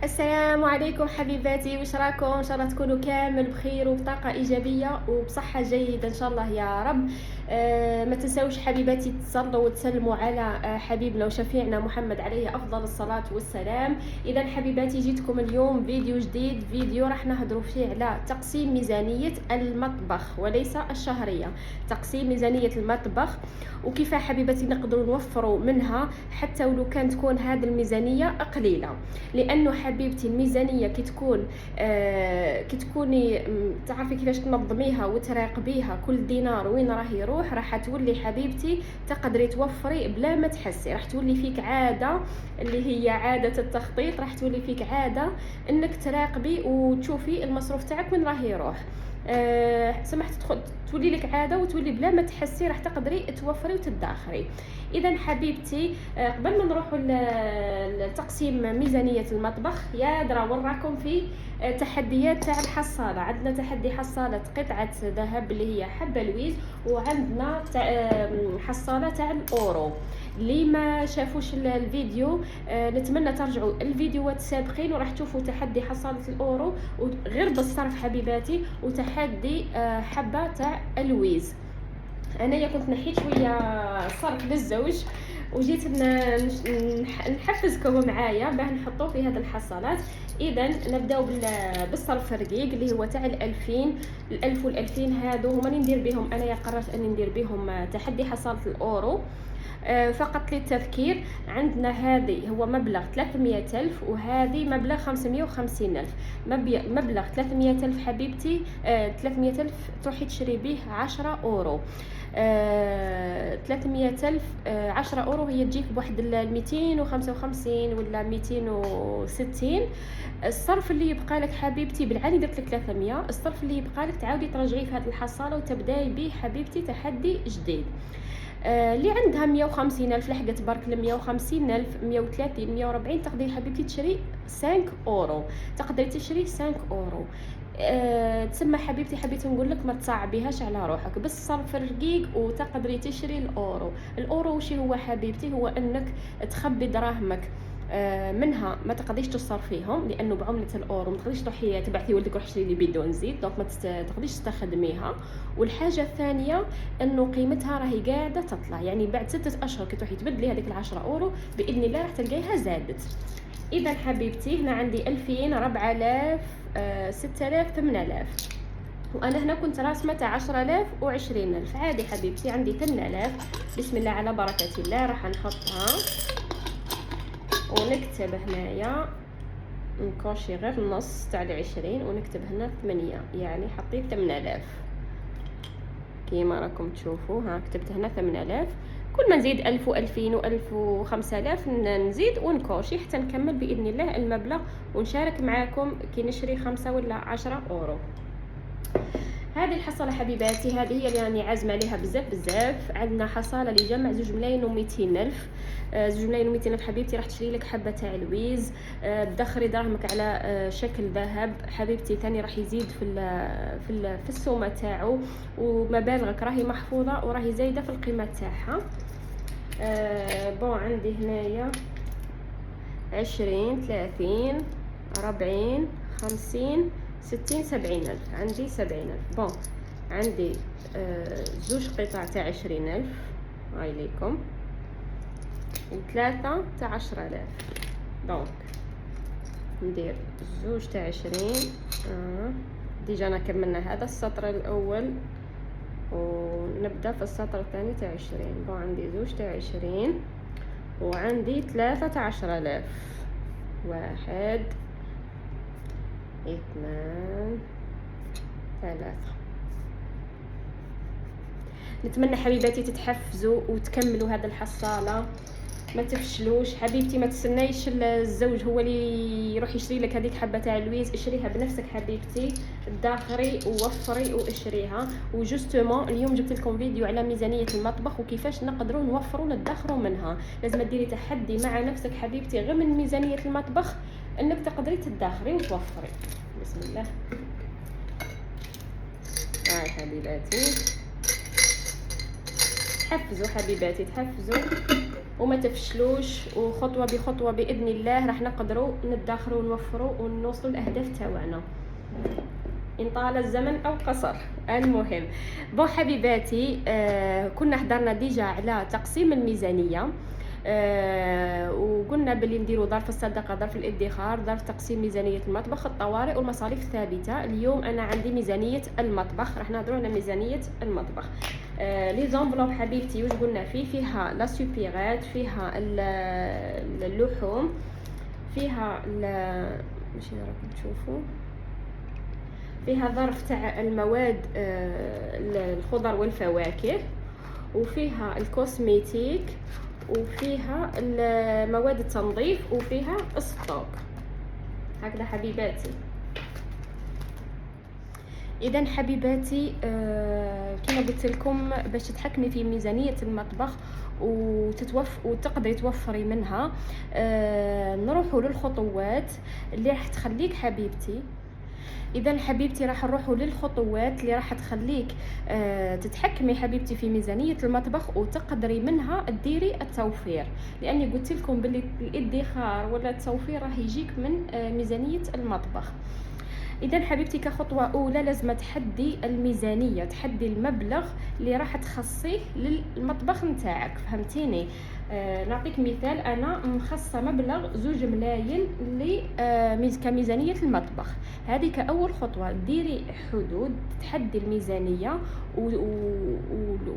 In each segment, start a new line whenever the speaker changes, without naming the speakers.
السلام عليكم حبيباتي، واش راكم؟ ان شاء الله تكونوا كامل بخير وبطاقه ايجابيه وبصحه جيده ان شاء الله يا رب. ما تنساوش حبيباتي تصلوا وتسلموا على حبيبنا وشفيعنا محمد عليه افضل الصلاه والسلام. اذا حبيباتي جيتكم اليوم فيديو جديد، فيديو راح نهضروا فيه على تقسيم ميزانيه المطبخ وليس الشهريه. تقسيم ميزانيه المطبخ وكيف حبيباتي نقدروا نوفروا منها حتى ولو كان تكون هذه الميزانيه قليله. لانه حبيبتي الميزانيه كي تكوني تعرفي كيفاش تنظميها وتراقبيها كل دينار وين راه يروح، راح تولي حبيبتي تقدري توفري بلا ما تحسي. راح تولي فيك عاده اللي هي عاده التخطيط، راح تولي فيك عاده انك تراقبي وتشوفي المصروف تاعك وين راه يروح. سمحت تولي لك عاده وتولي بلا ما تحسي راح تقدري توفري وتدخري. اذا حبيبتي قبل ما نروحوا لتقسيم ميزانيه المطبخ، يا درا وراكم في تحديات تاع الحصاله. عندنا تحدي حصاله قطعه ذهب اللي هي حبه لويز، وعندنا حصاله تاع الاورو. اللي ما شافوش الفيديو نتمنى ترجعوا الفيديوهات السابقين وراح تشوفوا تحدي حصاله الاورو غير بالصرف حبيباتي، وتحدي حبه تاع اللويز. انايا كنت نحيت شويه صرف للزوج وجيت نحفزكم معايا باه نحطوه في هذه الحصالات. اذا نبداو بالصرف الرقيق اللي هو تاع ال1000 وال2000. هادو هما اللي ندير بهم، انايا قررت اني ندير بهم تحدي حصاله الاورو. فقط للتذكير، عندنا هذه هو مبلغ 300,000 وهذه مبلغ 550,000. مبلغ 300,000 حبيبتي 300,000 تروحي تشري به 10 أورو. 300,000 10 أورو هي تجيك بواحد 255 ولا 260. الصرف اللي يبقى لك حبيبتي بالعادي درت لك 300، الصرف اللي يبقى لك تعاودي ترجعي في هذه الحصاله وتبداي به حبيبتي تحدي جديد. اللي عندها 150,000 لحقت برك ل 150,000 130 140 تقدري حبيبتي تشري 5 أورو. تقدري تشري 5 أورو. تسمى حبيبتي حبيت نقول لك ما تصعبيهاش على روحك، بس صرف رقيق وتقدري تشري الاورو. الاورو وش هو حبيبتي؟ هو انك تخبي دراهمك منها ما تقدريش تصرفيهم لانه بعمله الاورو ما تقدريش تروحي تبعثي ولدك روح شري لي بدون زيت، دونك ما تقدريش تستخدميها. والحاجه الثانيه انه قيمتها راهي قاعده تطلع، يعني بعد 6 اشهر كي تروحي تبدلي هذيك ال10 اورو باذن الله راح تلقايها زادت. اذا حبيبتي هنا عندي 2000 4000 6000 8000، وانا هنا كنت راسمه تاع 10,000 و20,000. عادي حبيبتي عندي 8000. بسم الله على بركه الله راح نحطها ونكتب هنايا نكوشي غير النص تاع 20 ونكتب هنا 8، يعني حطيت 8000 كيما راكم تشوفوا. ها كتبت هنا 8000. كل ما نزيد 1000 و2000 و1000 و5000 نزيد ونكوشي حتى نكمل باذن الله المبلغ ونشارك معاكم كي نشري 5 ولا 10 أورو. هذه الحصاله حبيباتي هذه هي اللي راني عازمه عليها بزاف. عندنا حصاله لجمع 2,200,000. 2,200,000 حبيبتي راح تشري لك حبه تاع لويز. تدخري دراهمك على شكل ذهب حبيبتي، ثاني راح يزيد في السومه تاعو، ومبالغك راهي محفوظه وراهي زايده في القيمه تاعها. بون عندي هنايا 20 30 40 50 60 70,000. عندي 70,000. بون عندي زوج قطع تاع 20,000 هاي ليكم، وثلاثة تاع 10,000. دونك ندير زوج تاع 20. ديجا انا كملنا هذا السطر الاول ونبدا في السطر الثاني تاع 20. بون عندي زوج تاع 20 وعندي 3 تاع 10,000. 1 2 3. نتمنى حبيباتي تتحفزوا وتكملوا هذا الحصاله، ما تفشلوش حبيبتي. ما تستنايش الزوج هو اللي يروح يشري لك هذيك حبه تاع اللويز، اشريها بنفسك حبيبتي، داخري ووفري واشريها. وجوستومون اليوم جبت لكم فيديو على ميزانيه المطبخ وكيفاش نقدروا نوفروا ندخروا منها. لازم ديري تحدي مع نفسك حبيبتي غير من ميزانيه المطبخ انك تقدري تدخري وتوفري. بسم الله. هاي حبيباتي تحفزوا حبيباتي، تحفزوا وما تفشلوش، وخطوه بخطوه باذن الله راح نقدروا ندخروا ونوفروا ونوصلوا الاهداف تاعنا ان طال الزمن او قصر. المهم بون حبيباتي، كنا هضرنا ديجا على تقسيم الميزانيه، وقلنا بلي نديروا ظرف الصدقه، ظرف الادخار، ظرف تقسيم ميزانيه المطبخ، الطوارئ والمصاريف الثابته. اليوم انا عندي ميزانيه المطبخ، راح نهضروا على ميزانيه المطبخ. لي زونفلوب حبيبتي واش قلنا فيها لا سوبيرات، فيها اللحوم، فيها ماشي راكم تشوفوا، فيها ظرف تاع المواد الخضر والفواكه، وفيها الكوسميتيك، وفيها مواد التنظيف، وفيها الستوك. هكذا حبيباتي. اذا حبيباتي كما قلت لكم باش تتحكمي في ميزانيه المطبخ وتقدري توفري منها، نروحوا للخطوات اللي راح تخليك حبيبتي. اذا حبيبتي راح نروحوا للخطوات اللي راح تخليك تتحكمي حبيبتي في ميزانيه المطبخ وتقدري منها ديري التوفير، لاني قلت لكم باللي الادخار ولا التوفير راح يجيك من ميزانيه المطبخ. اذا حبيبتي كخطوه اولى لازم تحدي الميزانيه، تحدي المبلغ اللي راح تخصيه للمطبخ نتاعك، فهمتيني؟ نعطيك مثال، انا مخصصه مبلغ 2 ملايين كميزانيه المطبخ. هذه كاول خطوه، ديري حدود، تحدي الميزانيه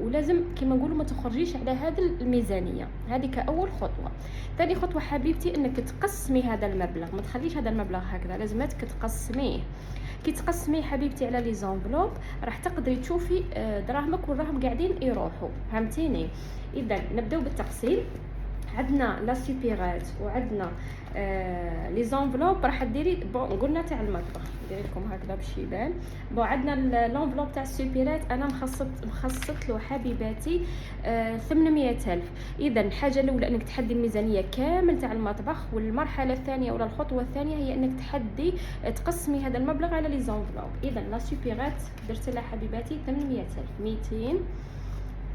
ولازم كما نقولوا ما تخرجيش على هذه الميزانيه. هذه كاول خطوه. ثاني خطوه حبيبتي انك تقسمي هذا المبلغ، ما تخليش هذا المبلغ هكذا، لازماتك تقسميه. كي تقسمي حبيبتي على لي زونفلوب راح تقدري تشوفي دراهمك والراهم قاعدين يروحوا، فهمتيني؟ اذا نبداو بالتقسيم. عندنا لا سوبيرات وعندنا لي زونفلوب، راح ديري بون قلنا تاع المطبخ، ندير لكم هكذا باش يبان. بون عندنا لونفلوب تاع السوبيرات انا مخصصت له حبيباتي 800,000. اذا الحاجه الاولى انك تحدي الميزانيه كامل تاع المطبخ، والمرحله الثانيه ولا الخطوه الثانيه هي انك تقسمي هذا المبلغ على لي زونفلوب. اذا لا سوبيرات درت لها حبيباتي 800,000، 200،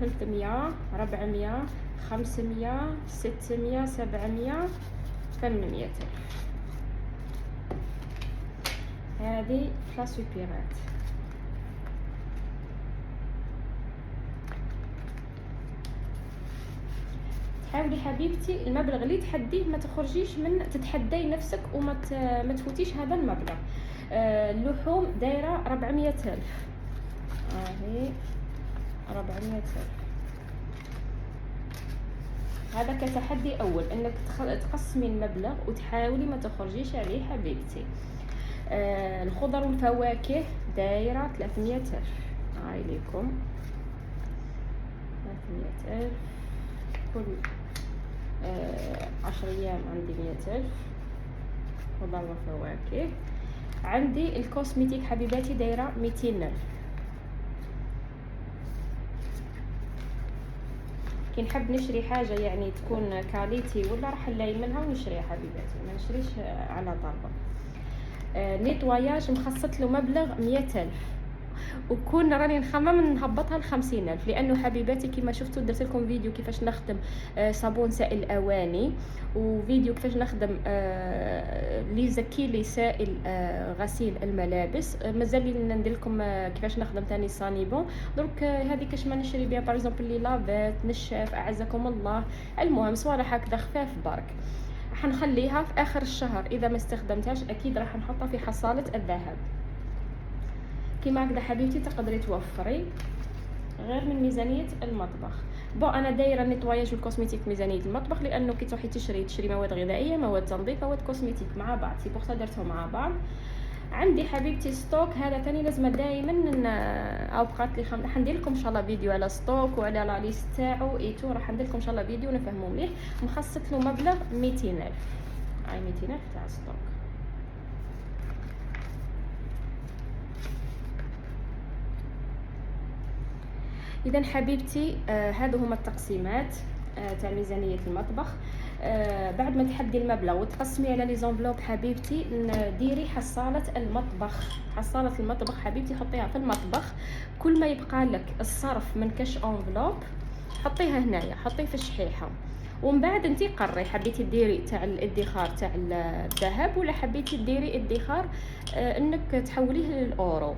300، 400، 500، 600، 700، 800. هذه لا سوبيرات. حاولي حبيبتي المبلغ اللي تحديه ما تخرجيش من، تتحدي نفسك وما تفوتيش هذا المبلغ. اللحوم دايره 400,000، هاهي 400,000. هذا كتحدي اول، انك تقسمي المبلغ وتحاولي ما تخرجيش عليه حبيبتي. الخضر والفواكه دايره 300,000، هاي ليكم 300,000 كل 10 ايام عندي 100,000 خضر وفواكه. عندي الكوسميتيك حبيباتي دايره 200,000. كي نحب نشري حاجه يعني تكون كاليتي ولا راح نلاقي منها ونشريها حبيباتي، ما نشريش على طلب. نيتواياج مخصصت له مبلغ 100,000، وكون راني نخمم نهبطها ل 50,000، لانه حبيباتي كما شفتوا درت لكم فيديو كيفاش نخدم صابون سائل الاواني، وفيديو كيفاش نخدم لي زكي لي سائل غسيل الملابس. مازال لي ندير لكم كيفاش نخدم ثاني صانيبون. درك هذه كاش ما نشري بها باغ اكزومبل لي لافيت نشاف اعزكم الله. المهم صوالح هكذا خفاف برك، راح نخليها في اخر الشهر اذا ما استخدمتهاش اكيد راح نحطها في حصاله الذهب. كيما هكذا حبيبتي تقدري توفري غير من ميزانيه المطبخ. بون انا دايره النيتواياج والكوسميتيك ميزانيه المطبخ، لانه كي تروحي تشري مواد غذائيه، مواد تنظيف، مواد كوسميتيك مع بعض، سي بوغ سا درتهم مع بعض. عندي حبيبتي ستوك، هذا ثاني لازم دائما او بقات لي راح ندير لكم ان شاء الله فيديو على ستوك وعلى لا ليست تاعو ايتو، راح ندير لكم ان شاء الله فيديو نفهموا مليح. مخصصت له مبلغ 200,000، هاي 200,000 تاع ستوك. اذا حبيبتي هادو هما التقسيمات تاع ميزانيه المطبخ. بعد ما تحدي المبلغ وتقسمي على لي زونفلوب حبيبتي، ديري حصاله المطبخ. حصاله المطبخ حبيبتي حطيها في المطبخ، كل ما يبقى لك الصرف من كاش انفلوب حطيها هنايا، حطيه في الشحيحه. ومن بعد انت قرري حبيتي ديري تاع الادخار تاع الذهب ولا حبيتي ديري ادخار انك تحوليه للاورو.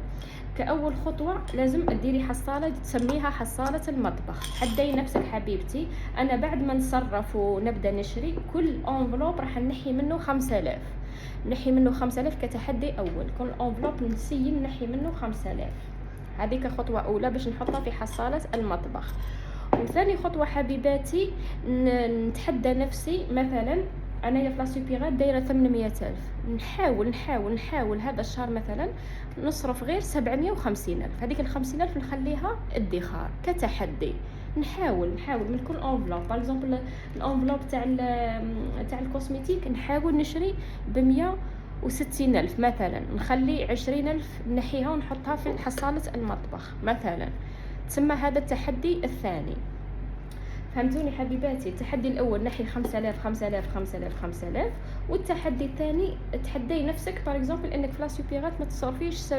كأول خطوة لازم ديري حصالة تسميها حصالة المطبخ. تحدي نفسك حبيبتي، أنا بعد ما نصرف ونبدأ نشري كل انفلوب راح نحي منه 5000، نحي منه 5000 كتحدي أول. كل انفلوب نسيي نحي منه 5000. هذيك خطوة أولى باش نحطها في حصالة المطبخ. وثاني خطوة حبيباتي نتحدى نفسي، مثلا انايا في لاسوبيغات دايره 800,000، نحاول هذا الشهر مثلا نصرف غير 750,000. هذيك ال 50,000 نخليها ادخار كتحدي. نحاول من كل انفلوب، باغ اكزومبل الانفلوب تاع الكوسميتيك نحاول نشري ب 160,000 مثلا، نخلي 20,000 نحيها ونحطها في حصالة المطبخ مثلا. تسمى هذا التحدي الثاني. فهمتوني حبيباتي؟ التحدي الاول نحي 5000 5000 5000 5000، والتحدي الثاني تحدي نفسك باغ اكزومبل انك في لاسوبيغات ما تصرفيش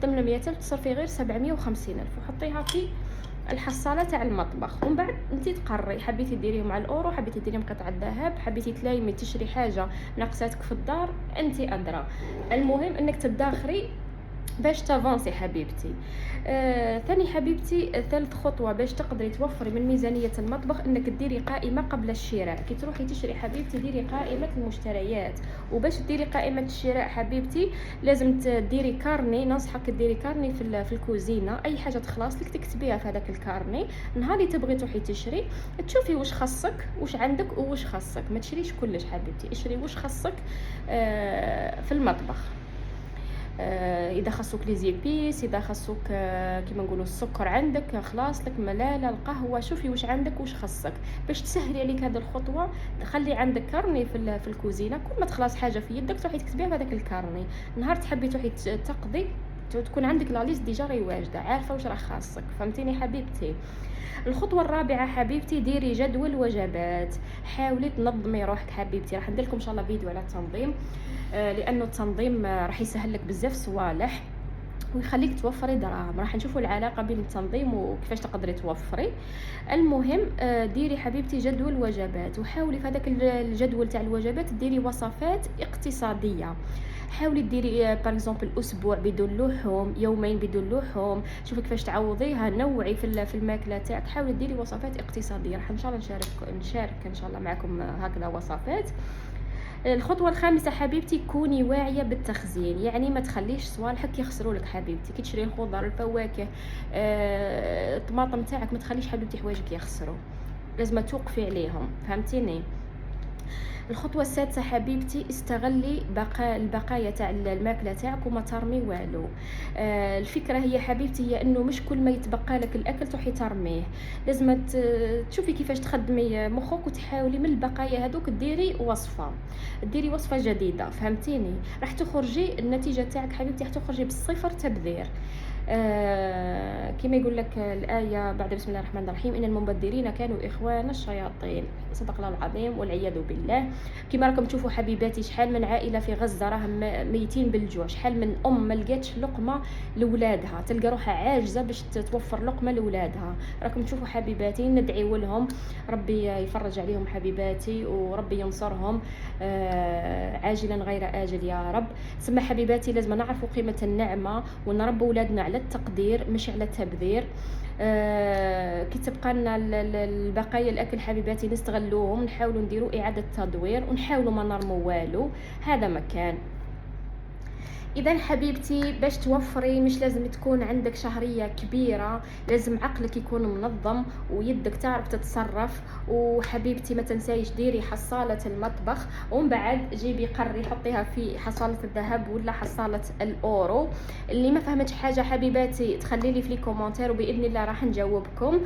800,000، تصرفي غير 750,000 وحطيها في الحصاله تاع المطبخ. ومن بعد انت تقرري حبيتي ديريهم على الاورو، حبيتي ديريهم قطعه ذهب، حبيتي تلايمي تشري حاجه ناقصاتك في الدار، انت ادرى. المهم انك تدخري باش تافونسي حبيبتي. ثاني حبيبتي ثالث خطوه باش تقدري توفري من ميزانيه المطبخ انك ديري قائمه قبل الشراء. كي تروحي تشري حبيبتي ديري قائمه المشتريات. وباش ديري قائمه الشراء حبيبتي لازم تديري كارني. ننصحك ديري كارني في الكوزينه، اي حاجه تخلص لك تكتبيها في هذاك الكارني. نهار اللي تبغي تروحي تشري تشوفي واش خصك، واش عندك وواش خصك. ما تشريش كلش حبيبتي، اشري واش خصك في المطبخ. اذا خصوك لي زيبيس، اذا خصوك كيما نقولوا السكر عندك خلاص لك، ملاله، القهوه، شوفي واش عندك واش خصك باش تسهلي عليك هذه الخطوه. خلي عندك كارني في الكوزينه، كل ما تخلص حاجه في يدك تروحي تكتبيها في هذاك الكارني. نهار تحبي تروحي تقضي تكون عندك لا ليست ديجا غي واجده، عارفه واش راه خاصك. فهمتيني حبيبتي؟ الخطوه الرابعه حبيبتي ديري جدول وجبات. حاولي تنظمي روحك حبيبتي. راح ندير لكم ان شاء الله فيديو على التنظيم، لانه التنظيم راح يسهل لك بزاف صوالح ويخليك توفري دراهم. راح نشوفوا العلاقه بين التنظيم وكيفاش تقدري توفري. المهم ديري حبيبتي جدول وجبات، وحاولي في هذاك الجدول تاع الوجبات ديري وصفات اقتصاديه. حاولي ديري باغ اكزومبل اسبوع بدون لحوم، يومين بدون لحوم، شوفي كيفاش تعوضيها، نوعي في الماكله تاعك. حاولي ديري وصفات اقتصاديه. راح ان شاء الله نشارك ان شاء الله معكم هكذا وصفات. الخطوه الخامسه حبيبتي كوني واعيه بالتخزين، يعني ما تخليش صوالحك يخسروا لك حبيبتي. كي تشري الخضر الفواكه الطماطم تاعك ما تخليش حبيبتي حوايجك يخسروا، لازم توقفي عليهم. فهمتيني؟ الخطوه السادسه حبيبتي استغلي البقايا تاع الماكله تاعك وما ترمي والو. الفكره هي حبيبتي هي انه مش كل ما يتبقى لك الاكل تروحي ترميه، لازم تشوفي كيفاش تخدمي مخك وتحاولي من البقايا هذوك ديري وصفه جديده. فهمتيني؟ راح تخرجي النتيجه تاعك حبيبتي راح تخرجي بالصفر تبذير. كما يقول لك الآية بعد بسم الله الرحمن الرحيم إن المبذرين كانوا إخوان الشياطين. صدق الله العظيم والعياذ بالله. كما راكم تشوفوا حبيباتي شحال من عائلة في غزة راهم ميتين بالجوع، شحال من ما لقاتش لقمة لولادها، تلقى روحها عاجزة باش توفر لقمة لولادها. راكم تشوفوا حبيباتي ندعيو لهم ربي يفرج عليهم حبيباتي وربي ينصرهم عاجلا غير آجل يا رب. سما حبيباتي لازم نعرفوا قيمة النعمة ونربوا ولادنا على التقدير مش على التبذير. كي تبقى لنا البقايا الاكل حبيباتي نستغلوهم، نحاولوا نديروا اعاده تدوير ونحاولوا ما نرموا والو. هذا مكان. اذا حبيبتي باش توفري مش لازم تكون عندك شهريه كبيره، لازم عقلك يكون منظم ويدك تعرف تتصرف. وحبيبتي ما تنسايش ديري حصاله المطبخ، ومن بعد جيبي قري حطيها في حصاله الذهب ولا حصاله الاورو. اللي ما فهمتش حاجه حبيباتي تخلي لي في لي كومونتير وباذن الله راح نجاوبكم.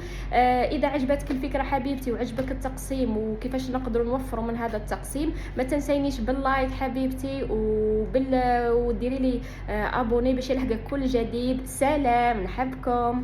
اذا عجبتك الفكره حبيبتي وعجبك التقسيم وكيفاش نقدروا نوفروا من هذا التقسيم، ما تنسينيش باللايك حبيبتي وديري لي ابوني باش يلحقك كل جديد. سلام، نحبكم.